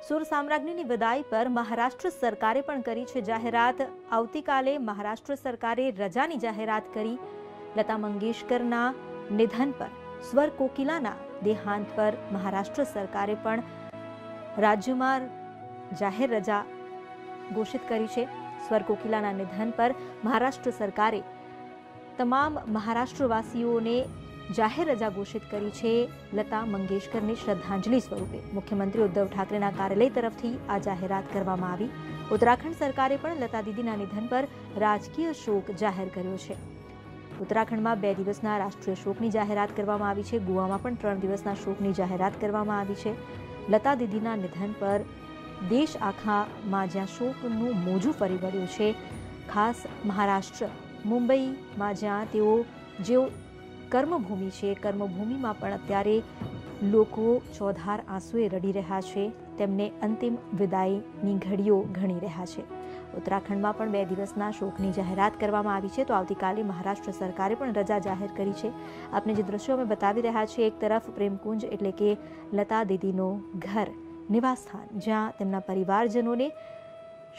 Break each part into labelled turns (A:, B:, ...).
A: સુર સામ્રાજ્ઞીની વિદાય પર મહારાષ્ટ્ર સરકારે પણ કરી છે જાહેરાત। આવતીકાલે મહારાષ્ટ્ર સરકારે રજાની જાહેરાત કરી। લતા મંગેશકરના નિધન પર, સ્વર કોકિલાના દેહાંત પર મહારાષ્ટ્ર સરકારે પણ રાજ્યમાં જાહેર રજા ઘોષિત કરી છે। સ્વર કોકિલાના નિધન પર મહારાષ્ટ્ર સરકારે તમામ મહારાષ્ટ્રવાસીઓને જાહેર રજા ઘોષિત કરી છે। લતા મંગેશકરને શ્રદ્ધાંજલિ સ્વરૂપે મુખ્યમંત્રી ઉદ્ધવ ઠાકરેના કાર્યાલય તરફથી આ જાહેરાત કરવામાં આવી। ઉત્તરાખંડ સરકારે પણ લતા દીદીના નિધન પર રાજકીય શોક જાહેર કર્યો છે। ઉત્તરાખંડમાં 2 દિવસના રાષ્ટ્રીય શોકની જાહેરાત કરવામાં આવી છે। ગોવામાં પણ 3 દિવસના શોકની જાહેરાત કરવામાં આવી છે। લતા દીદીના નિધન પર દેશ આખામાં જ્યાં શોકનું મોજું ફરી વળ્યું છે, ખાસ મહારાષ્ટ્ર મુંબઈમાં જ્યાં જેઓ કર્મભૂમિ છે, કર્મભૂમિમાં પણ અત્યારે લોકો ચોધાર આંસુએ રડી રહ્યા છે, તેમને અંતિમ વિદાયની ઘડીઓ ગણી રહ્યા છે। ઉત્તરાખંડમાં પણ 2 દિવસના શોકની જાહેરાત કરવામાં આવી છે। તો આવતીકાલે મહારાષ્ટ્ર સરકારે પણ રજા જાહેર કરી છે। આપને જે દ્રશ્યો અમે બતાવી રહ્યા છીએ, એક તરફ પ્રેમકુંજ એટલે કે લતા દીદીનું ઘર, નિવાસસ્થાન, જ્યાં તેમના પરિવારજનોને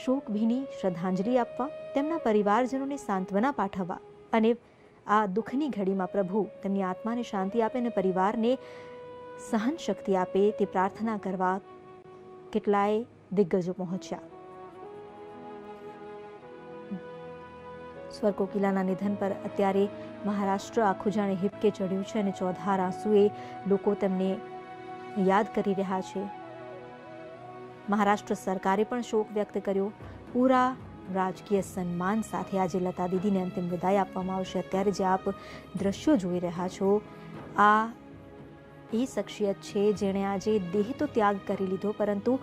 A: શોકભીની શ્રદ્ધાંજલિ આપવા, તેમના પરિવારજનોને સાંત્વના પાઠવવા અને આ દુઃખની ઘડીમાં પ્રભુ તેમની આત્માને શાંતિ આપે અને પરિવારને સહન શક્તિ આપે તે પ્રાર્થના કરવા કેટલાય દિગ્ગજો પહોંચ્યા। સ્વર કોકિલાના નિધન પર અત્યારે મહારાષ્ટ્ર આખું જાણે હિપકે ચડ્યું છે અને ચોધાર આંસુએ લોકો તેમને યાદ કરી રહ્યા છે। મહારાષ્ટ્ર સરકારે પણ શોક વ્યક્ત કર્યો। પૂરા રાજકીય સન્માન સાથે આજે લતા દીદીને અંતિમ વિદાય આપવામાં આવશે। અત્યારે જે આપ દ્રશ્યો જોઈ રહ્યા છો, આ એ શખ્સિયત છે જેણે આજે દેહ તો ત્યાગ કરી લીધો, પરંતુ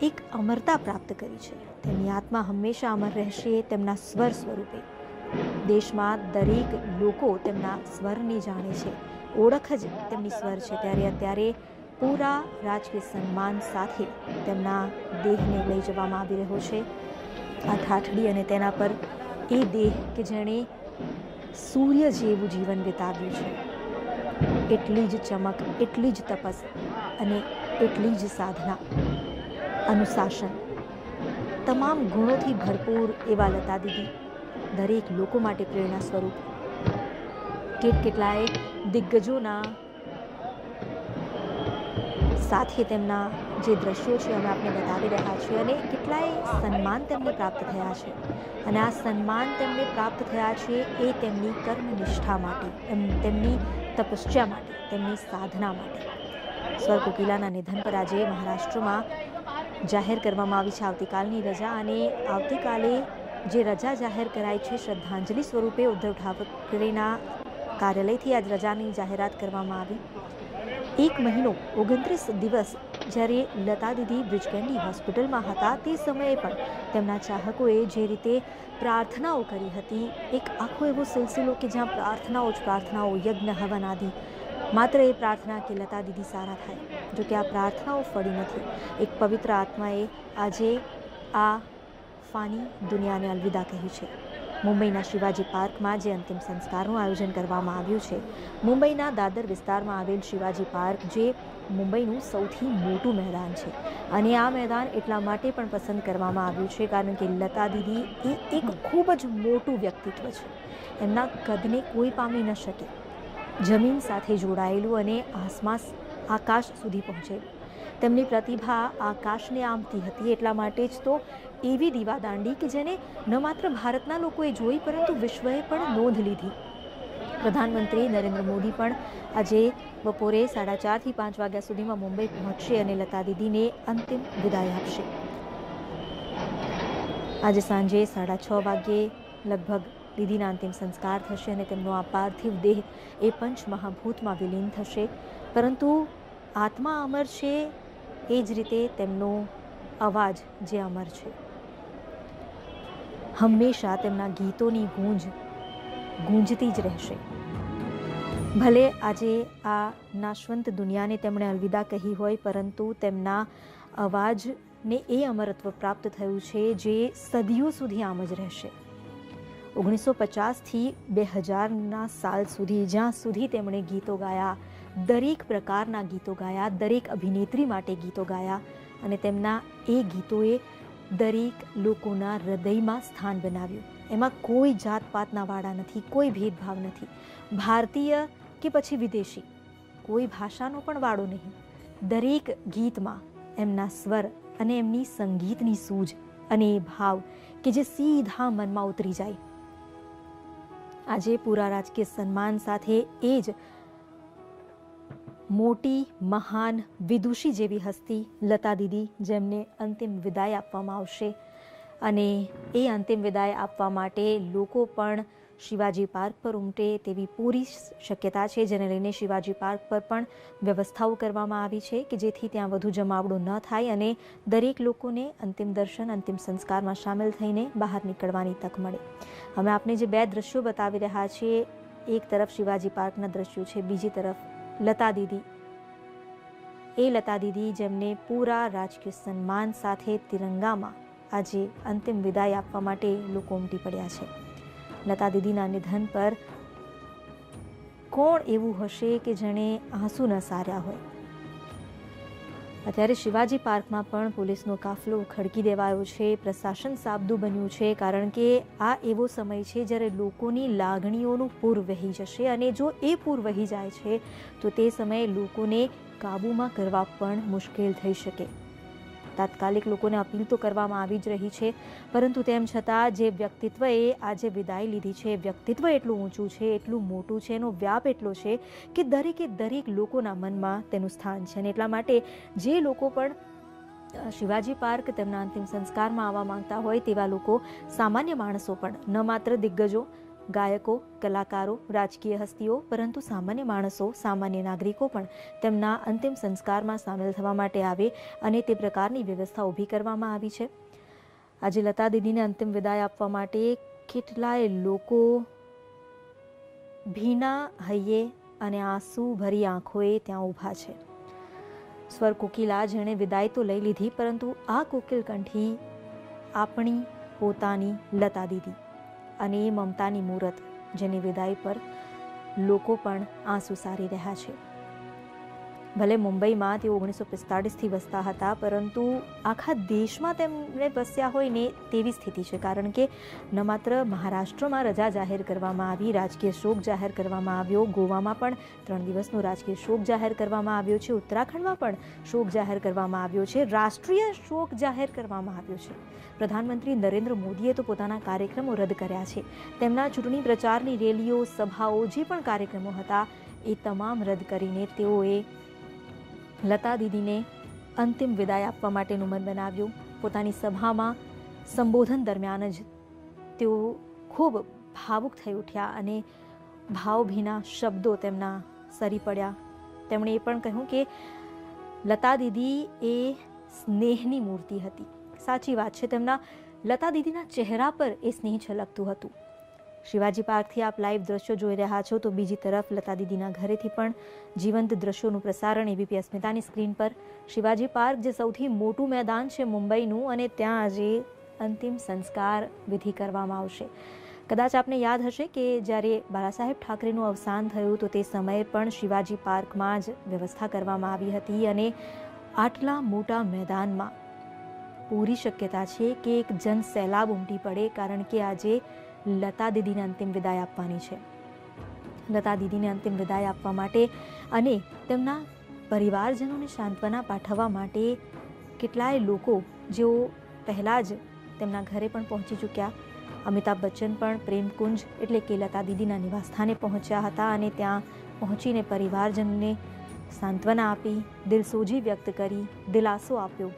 A: એક અમરતા પ્રાપ્ત કરી છે। તેમની આત્મા હંમેશા અમર રહેશે તેમના સ્વર સ્વરૂપે। દેશમાં દરેક લોકો તેમના સ્વરને જાણે છે, ઓળખ જ તેમની સ્વર છે। ત્યારે અત્યારે પૂરા રાજકીય સન્માન સાથે તેમના દેહને લઈ જવામાં આવી રહ્યો છે। આ ઠાઠડી અને તેના પર એ દેહ કે જેણે સૂર્ય જેવું જીવન વિતાવ્યું છે, એટલી જ ચમક, એટલી જ તપસ અને એટલી જ સાધના, અનુશાસન, તમામ ગુણોથી ભરપૂર એવા લતા દીદી દરેક લોકો માટે પ્રેરણા સ્વરૂપ। કેટલાય દિગ્ગજોના સાથે તેમના જે દ્રશ્યો છે અમે આપને બતાવી રહ્યા છીએ અને કેટલાય સન્માન તેમને પ્રાપ્ત થયા છે અને આ સન્માન તેમને પ્રાપ્ત થયા છે એ તેમની કર્મનિષ્ઠા માટે, તેમની તપસ્યા માટે, તેમની સાધના માટે। સ્વર કોકિલાના નિધન પર આજે મહારાષ્ટ્રમાં જાહેર કરવામાં આવી છે આવતીકાલની રજા અને આવતીકાલે જે રજા જાહેર કરાઈ છે શ્રદ્ધાંજલિ સ્વરૂપે ઉદ્ધવ ઠાકરેના કાર્યાલયથી આજ રજાની જાહેરાત કરવામાં આવી। 1 મહિનો 29 દિવસ જ્યારે લતા દીદી બ્રિજકેન્ડી હોસ્પિટલમાં હતા તે સમયે પણ તેમના ચાહકોએ જે રીતે પ્રાર્થનાઓ કરી હતી, એક આખો એવો સિલસિલો કે જ્યાં પ્રાર્થનાઓ જ પ્રાર્થનાઓ, યજ્ઞ, હવન આદિ, માત્ર એ પ્રાર્થના કે લતા દીદી સારા થાય। જો કે આ પ્રાર્થનાઓ ફળી નથી। એક પવિત્ર આત્માએ આજે આ ફાની દુનિયાને અલવિદા કહી છે। મુંબઈના શિવાજી પાર્કમાં જે અંતિમ સંસ્કારનું આયોજન કરવામાં આવ્યું છે, મુંબઈના દાદર વિસ્તારમાં આવેલ શિવાજી પાર્ક, જે મુંબઈનું સૌથી મોટું મેદાન છે અને આ મેદાન એટલા માટે પણ પસંદ કરવામાં આવ્યું છે કારણ કે લતા દીદી એ એક ખૂબ જ મોટું વ્યક્તિત્વ છે। એમના કદને કોઈ પામી ન શકે, જમીન સાથે જોડાયેલું અને આકાશ સુધી પહોંચેલું। તેમની પ્રતિભા આકાશને આંબતી હતી, એટલા માટે જ તો એવી દીવાદાંડી કે જેને ન માત્ર ભારતના લોકોએ જોઈ પરંતુ વિશ્વએ પણ નોંધ લીધી। પ્રધાનમંત્રી નરેન્દ્ર મોદી પણ આજે બપોરે 4:30 થી 5 વાગ્યા સુધીમાં મુંબઈ પહોંચશે અને લતા દીદીને અંતિમ વિદાય આપશે। આજે સાંજે 6:30 વાગ્યે લગભગ દીદીના અંતિમ સંસ્કાર થશે અને તેમનો આ પાર્થિવ દેહ એ પંચમહાભૂતમાં વિલીન થશે, પરંતુ આત્મા અમર છે એ જ રીતે તેમનો અવાજ જે અમર છે। હંમેશા તેમના ગીતોની ગૂંજતી જ રહેશે। ભલે આજે આ નાશવંત દુનિયાને તેમણે અલવિદા કહી હોય, પરંતુ તેમના અવાજને એ અમરત્વ પ્રાપ્ત થયું છે જે સદીઓ સુધી આમ જ રહેશે। 1950થી 2000ના સાલ સુધી જ્યાં સુધી તેમણે ગીતો ગાયા, દરેક પ્રકારના ગીતો ગાયા, દરેક અભિનેત્રી માટે ગીતો ગાયા, અને તેમના એ ગીતોએ દરેક લોકોના હૃદયમાં સ્થાન બનાવ્યું. એમાં કોઈ જાતપાતના વાળા નથી, કોઈ ભેદભાવ નથી, ભારતીય કે પછી વિદેશી, કોઈ ભાષાનો પણ વાળો નહીં. દરેક ગીતમાં એમના સ્વર અને એમની સંગીતની સૂઝ અને એ ભાવ કે જે સીધા મનમાં ઉતરી જાય. આજે પૂરા રાજકીય સન્માન સાથે એ જ મોટી મહાન વિદુષી જેવી હસ્તી લતા દીદી, જેમને અંતિમ વિદાય આપવામાં આવશે અને એ અંતિમ વિદાય આપવા માટે લોકો પણ શિવાજી પાર્ક પર ઉમટે તેવી પૂરી શક્યતા છે, જેને લઈને શિવાજી પાર્ક પર પણ વ્યવસ્થાઓ કરવામાં આવી છે કે જેથી ત્યાં વધુ જમાવડો ન થાય અને દરેક લોકોને અંતિમ દર્શન, અંતિમ સંસ્કારમાં સામેલ થઈને બહાર નીકળવાની તક મળે. અમે આપને જે બે દ્રશ્યો બતાવી રહ્યા છીએ, એક તરફ શિવાજી પાર્કના દ્રશ્યો છે, બીજી તરફ લતા દીદી. એ લતા દીદી જેમને પૂરા રાજકીય સન્માન સાથે તિરંગામાં આજે અંતિમ વિદાય આપવા માટે લોકો ઉમટી પડ્યા છે. લતા દીદીના નિધન પર કોણ એવું હશે કે જેણે આંસુ ન સાર્યા હોય? અત્યારે શિવાજી પાર્કમાં પણ પોલીસનો કાફલો ખડકી દેવાયો છે, પ્રશાસન સાબદું બન્યું છે, કારણ કે આ એવો સમય છે જ્યારે લોકોની લાગણીઓનું પૂર વહી જશે અને જો એ પૂર વહી જાય છે તો તે સમયે લોકોને કાબૂમાં કરવા પણ મુશ્કેલ થઈ શકે. તાત્કાલિક લોકોને અપીલ તો કરવામાં આવી જ રહી છે, પરંતુ તેમ છતાં જે વ્યક્તિત્વએ આજે વિદાય લીધી છે, વ્યક્તિત્વ એટલું ઊંચું છે, એટલું મોટું છે, એનો વ્યાપ એટલો છે કે દરેકે દરેક લોકોના મનમાં તેનું સ્થાન છે. અને એટલા માટે જે લોકો પણ શિવાજી પાર્ક તેમના અંતિમ સંસ્કારમાં આવવા માંગતા હોય તેવા લોકો, સામાન્ય માણસો પણ, ન માત્ર દિગ્ગજો, ગાયકો, કલાકારો, રાજકીય હસ્તીઓ, પરંતુ સામાન્ય માણસો, સામાન્ય નાગરિકો પણ તેમના અંતિમ સંસ્કારમાં સામેલ થવા માટે આવે અને તે પ્રકારની વ્યવસ્થા ઊભી કરવામાં આવી છે. આજે લતા દીદીને અંતિમ વિદાય આપવા માટે કેટલાય લોકો ભીના હૈયે અને આંસુ ભરી આંખોએ ત્યાં ઊભા છે. સ્વર કોકિલા, જેણે વિદાય તો લઈ લીધી, પરંતુ આ કોકિલ કંઠી આપણી પોતાની લતા દીદી અને એ મમતાની મૂરત, જેની વિદાય પર લોકો પણ આંસુ સારી રહ્યા છે. ભલે મુંબઈમાં તેઓ 1945થી વસતા હતા, પરંતુ આખા દેશમાં તેમને વસ્યા હોય ને તેવી સ્થિતિ છે, કારણ કે ન માત્ર મહારાષ્ટ્રમાં રજા જાહેર કરવામાં આવી, રાજકીય શોક જાહેર કરવામાં આવ્યો, ગોવામાં પણ 3 દિવસનો રાજકીય શોક જાહેર કરવામાં આવ્યો છે, ઉત્તરાખંડમાં પણ શોક જાહેર કરવામાં આવ્યો છે, રાષ્ટ્રીય શોક જાહેર કરવામાં આવ્યો છે. પ્રધાનમંત્રી નરેન્દ્ર મોદીએ તો પોતાના કાર્યક્રમો રદ કર્યા છે. તેમના ચૂંટણી પ્રચારની રેલીઓ, સભાઓ, જે પણ કાર્યક્રમો હતા એ તમામ રદ કરીને તેઓએ લતા દીદીને અંતિમ વિદાય આપવા માટેનું મન બનાવ્યું. પોતાની સભામાં સંબોધન દરમિયાન જ તેઓ ખૂબ ભાવુક થઈ ઉઠ્યા અને ભાવભીના શબ્દો તેમના સરી પડ્યા. તેમણે એ પણ કહ્યું કે લતા દીદી એ સ્નેહની મૂર્તિ હતી. સાચી વાત છે, તેમના લતા દીદીના ચહેરા પર એ સ્નેહ છલકતું હતું. શિવાજી પાર્કથી આપ લાઈવ દ્રશ્યો જોઈ રહ્યા છો, તો બીજી તરફ લતા દીદીના ઘરેથી પણ જીવંત દ્રશ્યોનું પ્રસારણ એબીપી અસ્મિતાની સ્ક્રીન પર. શિવાજી પાર્ક જે સૌથી મોટું મેદાન છે મુંબઈનું, અને ત્યાં આજે અંતિમ સંસ્કાર વિધિ કરવામાં આવશે. કદાચ આપને યાદ હશે કે જ્યારે બાળાસાહેબ ઠાકરેનું અવસાન થયું તો તે સમયે પણ શિવાજી પાર્કમાં જ વ્યવસ્થા કરવામાં આવી હતી અને આટલા મોટા મેદાનમાં પૂરી શક્યતા છે કે એક જન સૈલાબ ઉમટી પડે, કારણ કે આજે લતા દીદીને અંતિમ વિદાય આપવાની છે. લતા દીદીને અંતિમ વિદાય આપવા માટે અને તેમના પરિવારજનોને સાંત્વના પાઠવવા માટે કેટલાય લોકો, જેઓ પહેલાં જ તેમના ઘરે પણ પહોંચી ચૂક્યા. અમિતાભ બચ્ચન પણ પ્રેમકુંજ એટલે કે લતા દીદીના નિવાસસ્થાને પહોંચ્યા હતા અને ત્યાં પહોંચીને પરિવારજનોને સાંત્વના આપી, દિલસોજી વ્યક્ત કરી, દિલાસો આપ્યો.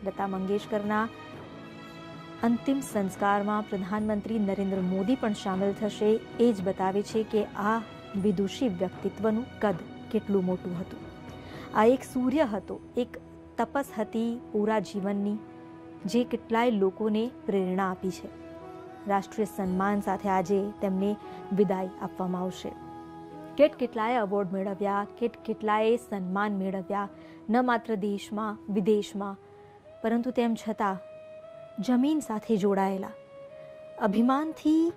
A: લતા મંગેશકરના અંતિમ સંસ્કારમાં પ્રધાનમંત્રી નરેન્દ્ર મોદી પણ સામેલ થશે. એ જ બતાવે છે કે આ વિદુષી વ્યક્તિત્વનું કદ કેટલું મોટું હતું. આ એક સૂર્ય હતો, એક તપસ હતી પૂરા જીવનની, જે કેટલાય લોકોને પ્રેરણા આપી છે. રાષ્ટ્રીય સન્માન સાથે આજે તેમને વિદાય આપવામાં આવશે. કેટલાય એવોર્ડ મેળવ્યા, કેટલાય સન્માન મેળવ્યા, ન માત્ર દેશમાં, વિદેશમાં, પરંતુ તેમ છતાં જમીન સાથે જોડાયેલા, અભિમાનથી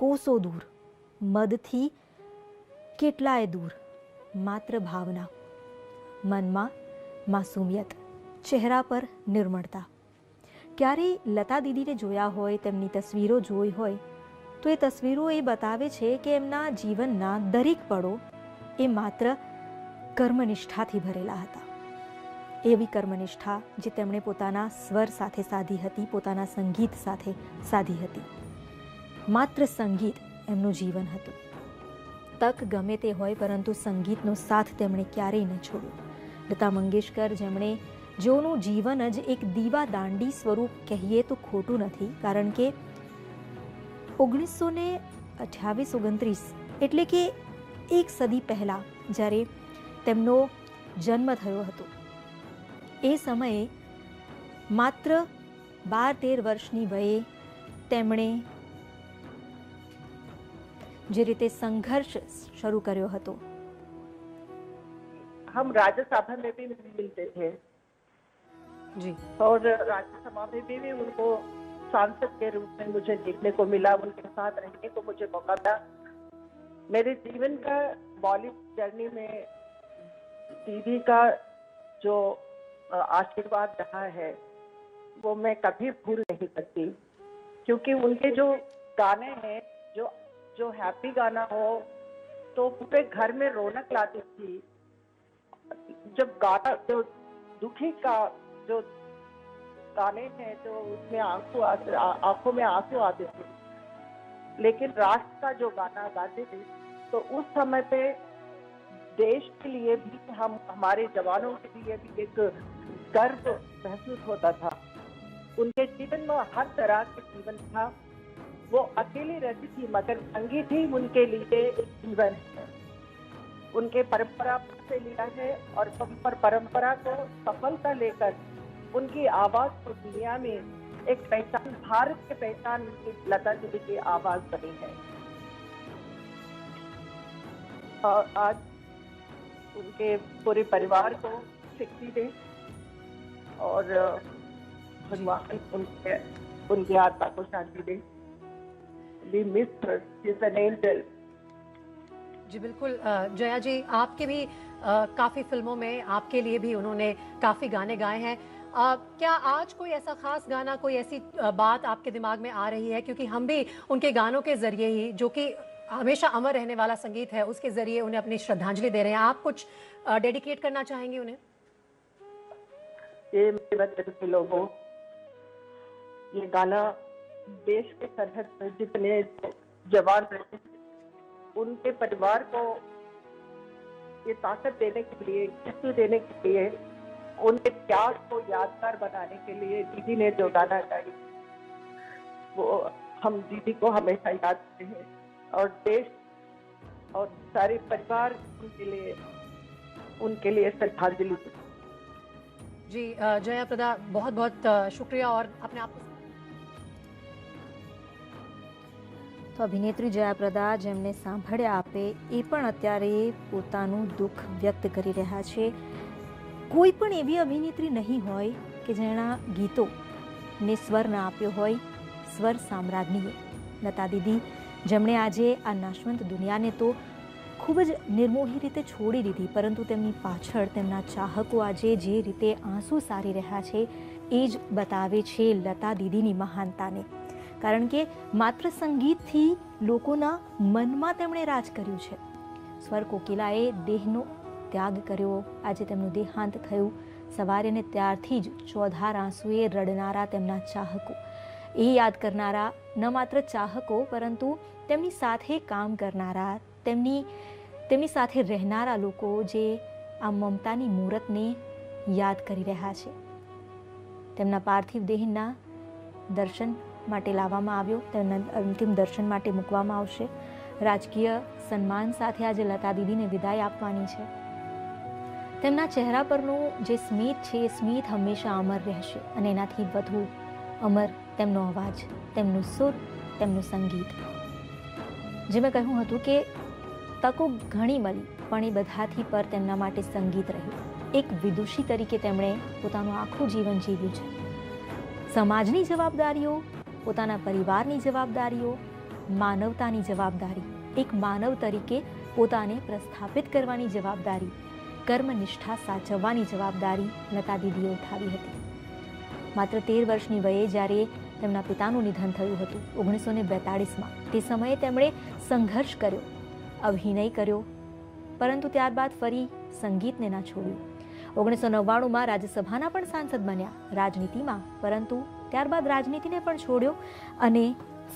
A: કોસો દૂર, મદથી કેટલાય દૂર, માત્ર ભાવના, મનમાં માસૂમિયત, ચહેરા પર નિર્મળતા. ક્યારેય લતા દીદીને જોયા હોય, તેમની તસવીરો જોઈ હોય તો એ તસવીરો એ બતાવે છે કે એમના જીવનના દરેક પળો એ માત્ર કર્મનિષ્ઠાથી ભરેલા હતા. એવી કર્મનિષ્ઠા જે તેમણે પોતાના સ્વર સાથે સાધી હતી, પોતાના સંગીત સાથે સાધી હતી. માત્ર સંગીત એમનું જીવન હતું. તક ગમે તે હોય પરંતુ સંગીતનો સાથ તેમણે ક્યારેય ન છોડ્યો. લતા મંગેશકર જેઓનું જીવન જ એક દીવા દાંડી સ્વરૂપ કહીએ તો ખોટું નથી, કારણ કે 1928-29 એટલે કે એક સદી પહેલાં જ્યારે તેમનો જન્મ થયો હતો, એ સમયે માત્ર 12-13 વર્ષની વયે તેમણે જે રીતે સંઘર્ષ શરૂ કર્યો હતો.
B: हम राज्यसभा में भी मिलते थे
A: जी,
B: और राज्यसभा में भी उनको सांसद के रूप में मुझे देखने को मिला, उनके साथ रहने को मुझे मौका मिला. मेरे जीवन का बॉलीवुड जर्नी में दीदी का जो आशीर्वाद रहा है वो मैं कभी भूल नहीं सकती, क्योंकि उनके जो गाने हैं, जो हैप्पी गाना हो तो पूरे घर में रौनक लाती थी. जब गाना जो दुखी का जो गाने हैं जो उसमें आंखों में आंसू आते थे, लेकिन राष्ट्र का जो गाना गाते थे तो उस समय पे देश के लिए भी, हमारे जवानों के लिए भी एक गर्व महसूस होता था. उनके जीवन में हर तरह के जीवन था. वो अकेली रहती थी मगर संगीत ही उनके लिए एक जीवन है. उनके परंपरा से लिया है और परंपरा को सफलता लेकर उनकी आवाज को दुनिया में एक पहचान, भारत की पहचान लता दीदी की आवाज बनी है. और आज उनके पूरे परिवार को शक्ति दे और भगवान उनके आत्मा को शांति दे. We miss her. She's an angel.
C: जी बिल्कुल. जया जी, आपके भी काफ़ी फिल्मों में आपके लिए भी उन्होंने काफ़ी गाने गाए हैं. क्या आज कोई ऐसा खास गाना, कोई ऐसी बात आपके दिमाग में आ रही है, क्योंकि हम भी उनके गानों के ज़रिए ही, जो कि हमेशा अमर रहने वाला संगीत है, उसके ज़रिए उन्हें अपनी श्रद्धांजलि दे रहे हैं. आप कुछ डेडिकेट करना चाहेंगे उन्हें?
B: ये मेरे वतन के लोगों, ये गाना देश के सरहद पर जितने जवान रहते हैं उनके परिवार को ये ताकत देने के लिए, शक्ति देने के लिए, उनके त्याग को यादगार बनाने के लिए दीदी ने जो गाना गाई वो हम दीदी को हमेशा याद करते हैं. और देश और सारे परिवार उनके लिए श्रद्धांजलि.
C: जी जया प्रदा, बहुत बहुत शुक्रिया. और अपने आप
A: તો અભિનેત્રી જયાપ્રદા, જેમને સાંભળ્યા આપે, એ પણ અત્યારે પોતાનું દુઃખ વ્યક્ત કરી રહ્યા છે. કોઈ પણ એવી અભિનેત્રી નહીં હોય કે જેના ગીતોને સ્વર ના આપ્યો હોય સ્વર સામ્રાજ્ઞીએ. લતા દીદી, જેમણે આજે આ નાશવંત દુનિયાને તો ખૂબ જ નિર્મોહી રીતે છોડી દીધી, પરંતુ તેમની પાછળ તેમના ચાહકો આજે જે રીતે આંસુ સારી રહ્યા છે એ જ બતાવે છે લતા દીદીની મહાનતાને. કારણ કે માત્ર સંગીતથી લોકોના મનમાં તેમણે રાજ કર્યું છે. સ્વર કોકિલાએ દેહનો ત્યાગ કર્યો, આજે તેમનું દેહાંત થયું. સવારે અને ત્યારથી જ ચોધાર આંસુએ રડનારા તેમના ચાહકો, એ યાદ કરનારા ન માત્ર ચાહકો પરંતુ તેમની સાથે કામ કરનારા, તેમની સાથે રહેનારા લોકો જે આ મમતાની મૂરતને યાદ કરી રહ્યા છે. તેમના પાર્થિવ દેહના દર્શન માટે લાવવામાં આવ્યો, તેમના અંતિમ દર્શન માટે મૂકવામાં આવશે. રાજકીય સન્માન સાથે આજે લતા દીદીને વિદાય આપવાની છે. તેમના ચહેરા પરનું જે સ્મિત છે એ સ્મિત હંમેશા અમર રહેશે, અને એનાથી વધુ અમર તેમનો અવાજ, તેમનું સુર, તેમનું સંગીત. જે મેં કહ્યું હતું કે તકો ઘણી મળી પણ એ બધાથી પર તેમના માટે સંગીત રહ્યું. એક વિદુષી તરીકે તેમણે પોતાનું આખું જીવન જીવ્યું છે. સમાજની જવાબદારીઓ, પોતાના પરિવારની જવાબદારીઓ, માનવતાની જવાબદારી, એક માનવ તરીકે પોતાને પ્રસ્થાપિત કરવાની જવાબદારી, કર્મનિષ્ઠા સાચવવાની જવાબદારી લતા દીદીએ ઉઠાવી હતી. માત્ર 13 વર્ષની વયે જ્યારે તેમના પિતાનું નિધન થયું હતું 1942માં, તે સમયે તેમણે સંઘર્ષ કર્યો, અભિનય કર્યો, પરંતુ ત્યારબાદ ફરી સંગીતને ના છોડ્યું. 1999માં રાજ્યસભાના પણ સાંસદ બન્યા રાજનીતિમાં, પરંતુ ત્યારબાદ રાજનીતિને પણ છોડ્યો અને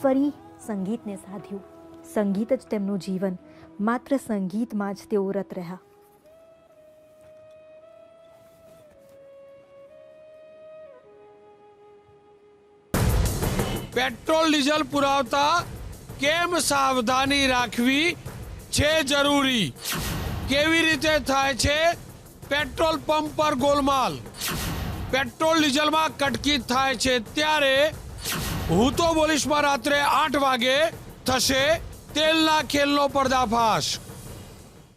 A: ફરી સંગીતને સાધ્યું. સંગીત જ તેમનું જીવન, માત્ર સંગીતમાં જ તેઓ રત રહ્યા.
D: પેટ્રોલ ડીઝલ પુરાવતા કેમ સાવધાની રાખવી છે જરૂરી? કેવી રીતે થાય છે પેટ્રોલ પંપ પર ગોલમાલ? પેટ્રોલ ડીઝલમાં કટકી થાય છે ત્યારે હું તો બોલીશમાં રાત્રે 8 વાગે થશે તેલના ખેલનો પર્દાફાશ.